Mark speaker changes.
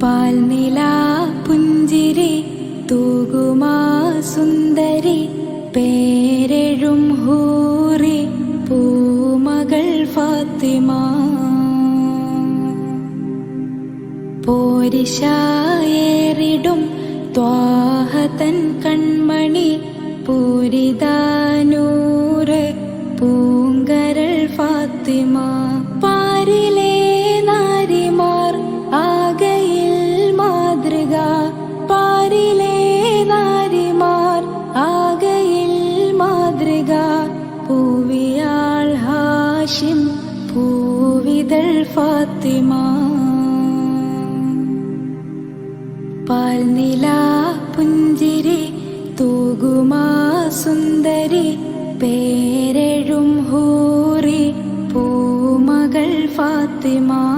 Speaker 1: പാൽനിലാ പുഞ്ചിരി തൂകുമാ സുന്ദരി പേരെഴും ഹൂറി പൂമകൾ ഫാത്തിമ. പോരിശായേറിടും ത്വാഹതൻ കൺമണി പൂരിതാനൂറ് പൂങ്കരൾ ഫാത്തിമ. പാരിലെ നാരിമാർ ആകയിൽ മാതൃക, പാരിലെ നാരിമാർ ആകയിൽ മാതൃക. പൂവിയാൾ ഹാഷിം പൂവിതൾ ഫാത്തിമ. പാൽനിലാ പുഞ്ചിരി തൂകുമാ സുന്ദരി പേരെഴും ഹൂറി പൂമകൾ ഫാത്തിമ.